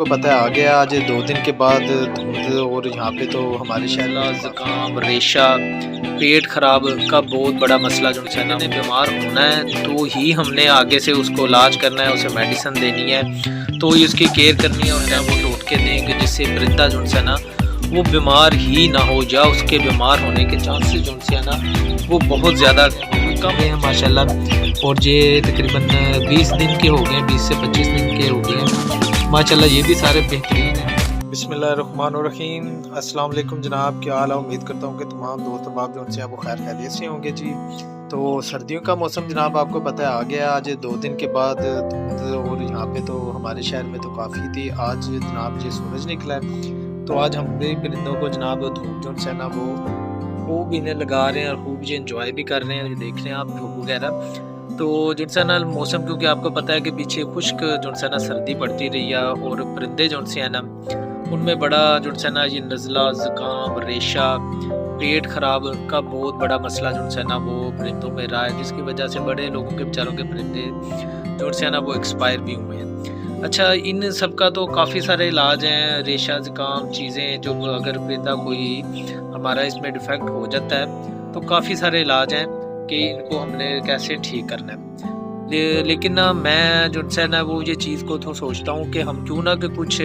کو پتہ ہے آ گیا آج 2 دن کے بعد دھند اور یہاں پہ تو ہمارے شہر زکام ریشہ پیٹ خراب کا بہت بڑا مسئلہ جو ہے نا بیمار ہونا ہے تو ہی ہم نے آگے سے اس کو علاج کرنا ہے، اسے میڈیسن دینی ہے، تو ہی اس کی کیئر کرنی ہے اور وہ ٹوٹکے دیں گے جس سے پرندہ جو ہے نا وہ بیمار ہی نہ ہو جا، اس کے بیمار ہونے کے چانسز جو ہے نا وہ بہت زیادہ کم ہیں ماشاءاللہ۔ اور یہ تقریباً 20 دن کے ہو گئے، 20 سے 25 دن کے ہو گئے ہیں ماشاءاللہ، یہ بھی سارے بہترین ہیں۔ بسم اللہ الرحمن الرحیم۔ السلام علیکم جناب، کیا حال ہے؟ امید کرتا ہوں کہ تمام دوست احباب جو ان سے آپ کو خیر خیریت سے ہوں گے جی۔ تو سردیوں کا موسم جناب آپ کو پتہ ہے آ گیا آج 2 دن کے بعد دھند اور یہاں پہ تو ہمارے شہر میں تو کافی تھی۔ آج جناب یہ سورج نکلا ہے تو آج ہم بھی پرندوں کو جناب دھوپ جو ہے نا وہ خوب انہیں لگا رہے ہیں اور خوب یہ انجوائے بھی کر رہے ہیں، یہ دیکھ رہے ہیں آپ دھوپ وغیرہ۔ تو جو ہے نا موسم کیونکہ آپ کو پتہ ہے کہ پیچھے خشک جو ہے نا سردی پڑتی رہی ہے اور پرندے جو ہیں نا ان میں بڑا جو ہے نا یہ نزلہ زکام ریشہ پیٹ خراب کا بہت بڑا مسئلہ جو ہے نا وہ پرندوں میں رہا ہے، جس کی وجہ سے بڑے لوگوں کے بیچاروں کے پرندے جو ہے نا وہ ایکسپائر بھی ہوئے ہیں۔ اچھا، ان سب کا تو کافی سارے علاج ہیں، ریشہ زکام چیزیں جو اگر پرندہ کوئی ہمارا اس میں ڈیفیکٹ ہو جاتا ہے تو کافی سارے علاج ہیں کہ ان کو ہم نے کیسے ٹھیک کرنا ہے۔ لیکن میں جو ہے نا وہ یہ چیز کو تو سوچتا ہوں کہ ہم کیوں نہ کہ کچھ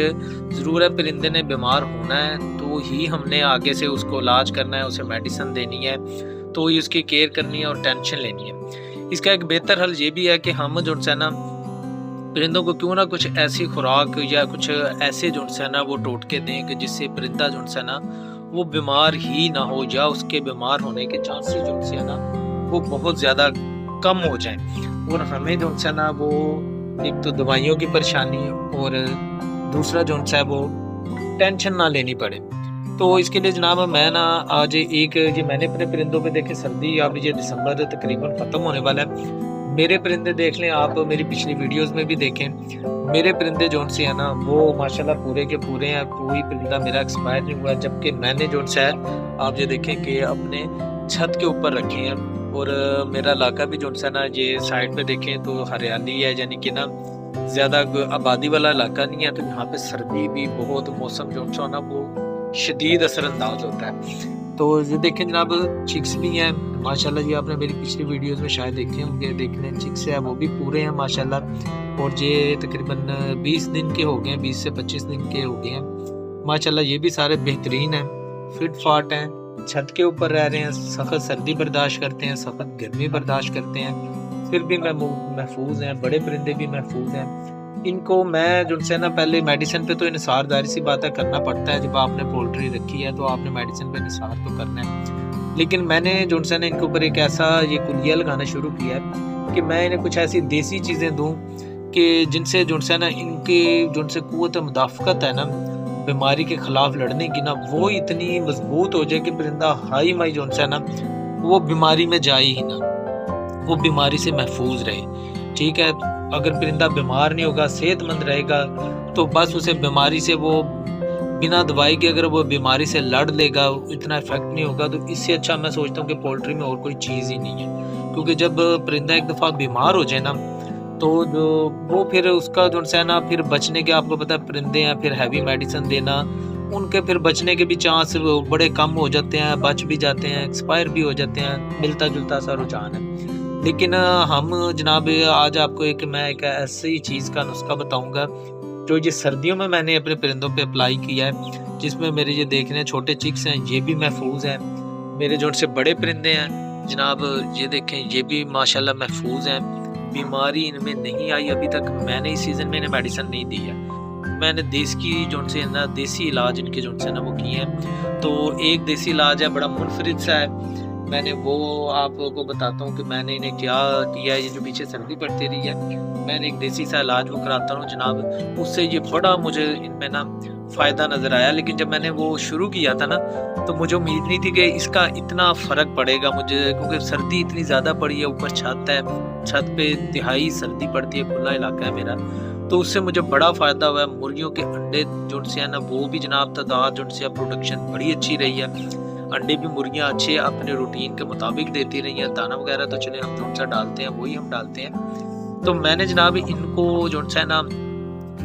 ضرور ہے پرندے نے بیمار ہونا ہے تو ہی ہم نے آگے سے اس کو علاج کرنا ہے، اسے میڈیسن دینی ہے، تو ہی اس کی کیئر کرنی ہے اور ٹینشن لینی ہے۔ اس کا ایک بہتر حل یہ بھی ہے کہ ہم جو ہے نا پرندوں کو کیوں نہ کچھ ایسی خوراک یا کچھ ایسے جو ہے نا وہ ٹوٹکے دیں کہ جس سے پرندہ جو ہے نا وہ بیمار ہی نہ ہو جا، اس کے بیمار ہونے کے چانسز جو ہے نا وہ بہت زیادہ کم ہو جائیں، اور ہمیں جو ہے نا وہ ایک تو دوائیوں کی پریشانی اور دوسرا جو ہے وہ ٹینشن نہ لینی پڑے۔ تو اس کے لیے جناب میں نا آج یہ میں نے اپنے پرندوں پہ دیکھے سردی اب یہ دسمبر تقریباً ختم ہونے والا ہے، میرے پرندے دیکھ لیں آپ، میری پچھلی ویڈیوز میں بھی دیکھیں، میرے پرندے جو سے ہیں نا وہ ماشاءاللہ پورے کے پورے ہیں، کوئی پرندہ میرا ایکسپائر نہیں ہوا، جبکہ میں نے جو ہے آپ یہ دیکھیں کہ اپنے چھت کے اوپر رکھے ہیں، اور میرا علاقہ بھی جو ہے نا یہ سائڈ پہ دیکھیں تو ہریالی ہے، یعنی کہ نا زیادہ آبادی والا علاقہ نہیں ہے، تو یہاں پہ سردی بھی بہت، موسم جو ہے نا وہ شدید اثر انداز ہوتا ہے۔ تو یہ دیکھیں جناب چکس بھی ہیں ماشاءاللہ، یہ آپ نے میری پچھلی ویڈیوز میں شاید دیکھے ہوں گے، دیکھ لیں چکس ہیں وہ بھی پورے ہیں ماشاءاللہ، اور یہ تقریباً 20 دن کے ہو گئے ہیں، 20 سے 25 دن کے ہو گئے ہیں ماشاءاللہ، یہ بھی سارے بہترین ہیں، فٹ فاٹ ہیں، چھت کے اوپر رہ رہے ہیں، سخت سردی برداشت کرتے ہیں، سخت گرمی برداشت کرتے ہیں، پھر بھی محفوظ ہیں، بڑے پرندے بھی محفوظ ہیں۔ ان کو میں جو ہے نا پہلے میڈیسن پہ تو انحصار ظاہر سی بات ہے کرنا پڑتا ہے، جب آپ نے پولٹری رکھی ہے تو آپ نے میڈیسن پہ انحصار تو کرنا ہے، لیکن میں نے جو ہے نا ان کے اوپر ایک ایسا یہ کلیہ لگانا شروع کیا ہے کہ میں انہیں کچھ ایسی دیسی چیزیں دوں کہ جن سے جو ہے نا ان کی جو سے قوت مدافعت ہے نا بیماری کے خلاف لڑنے کی نا وہ اتنی مضبوط ہو جائے کہ پرندہ ہائی مائی جو ہے نا وہ بیماری میں جائے ہی نہ، وہ بیماری سے محفوظ رہے، ٹھیک ہے۔ اگر پرندہ بیمار نہیں ہوگا، صحت مند رہے گا، تو بس اسے بیماری سے وہ بنا دوائی کے اگر وہ بیماری سے لڑ لے گا، اتنا افیکٹ نہیں ہوگا، تو اس سے اچھا میں سوچتا ہوں کہ پولٹری میں اور کوئی چیز ہی نہیں ہے، کیونکہ جب پرندہ ایک دفعہ بیمار ہو جائے نا تو وہ پھر اس کا جو ہے نا پھر بچنے کے، آپ کو پتہ ہے پرندے ہیں پھر ہیوی میڈیسن دینا، ان کے پھر بچنے کے بھی چانس بڑے کم ہو جاتے ہیں، بچ بھی جاتے ہیں، ایکسپائر بھی ہو جاتے ہیں، ملتا جلتا سا رجحان ہے۔ لیکن ہم جناب آج آپ کو میں ایک ایسی چیز کا نسخہ بتاؤں گا جو یہ سردیوں میں نے اپنے پرندوں پہ اپلائی کیا ہے، جس میں میرے یہ دیکھ رہے ہیں چھوٹے چکس ہیں، یہ بھی محفوظ ہیں، میرے جو سے بڑے پرندے ہیں جناب یہ دیکھیں یہ بھی ماشاءاللہ محفوظ ہیں، بیماری ان میں نہیں آئی ابھی تک، میں نے اس سیزن میں انہیں میڈیسن نہیں دی ہے، میں نے دیسی علاج ان کے جو ہے نا وہ کیے ہیں۔ تو ایک دیسی علاج ہے بڑا منفرد سا ہے، میں نے وہ آپ کو بتاتا ہوں کہ میں نے انہیں کیا کیا ہے، یہ جو پیچھے سردی پڑتی رہی ہے میں نے ایک دیسی سا علاج وہ کراتا ہوں جناب، اس سے یہ بڑا مجھے ان میں نا فائدہ نظر آیا، لیکن جب میں نے وہ شروع کیا تھا نا تو مجھے امید نہیں تھی کہ اس کا اتنا فرق پڑے گا مجھے، کیونکہ سردی اتنی زیادہ پڑی ہے، اوپر چھت ہے، چھت پہ انتہائی سردی پڑتی ہے، کھلا علاقہ ہے میرا، تو اس سے مجھے بڑا فائدہ ہوا ہے۔ مرغیوں کے انڈے جو سے ہیں نا وہ بھی جناب تعداد جو سے پروڈکشن بڑی اچھی رہی ہے، انڈے بھی مرغیاں اچھے اپنے روٹین کے مطابق دیتی رہی ہیں، دانہ وغیرہ تو چلے ہم جو سا ڈالتے ہیں وہی ہم ڈالتے ہیں، تو میں نے جناب ان کو جو ہے نا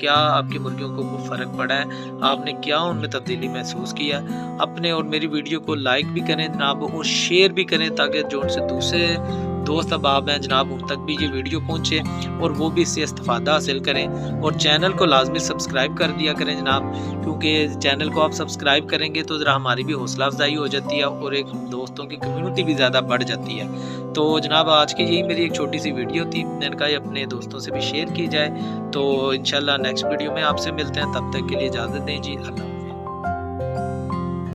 کیا آپ کی مرغیوں کو وہ فرق پڑا ہے، آپ نے کیا ان میں تبدیلی محسوس کیا. اپنے اور میری ویڈیو کو لائک بھی کریں جناب اور شیئر بھی کریں تاکہ جو ان سے دوسرے دوست احباب ہیں جناب ان تک بھی یہ ویڈیو پہنچے اور وہ بھی اس سے استفادہ حاصل کریں. اور چینل کو لازمی سبسکرائب کر دیا کریں جناب، کیونکہ چینل کو آپ سبسکرائب کریں گے تو ذرا ہماری بھی حوصلہ افزائی ہو جاتی ہے اور ایک دوستوں کی کمیونٹی بھی زیادہ بڑھ جاتی ہے. تو جناب آج کی یہی میری ایک چھوٹی سی ویڈیو تھی، میں نے کہا یہ اپنے دوستوں سے بھی شیئر کی جائے. تو انشاءاللہ نیکسٹ ویڈیو میں آپ سے ملتے ہیں، تب تک کے لیے اجازت دیں جی. اللہ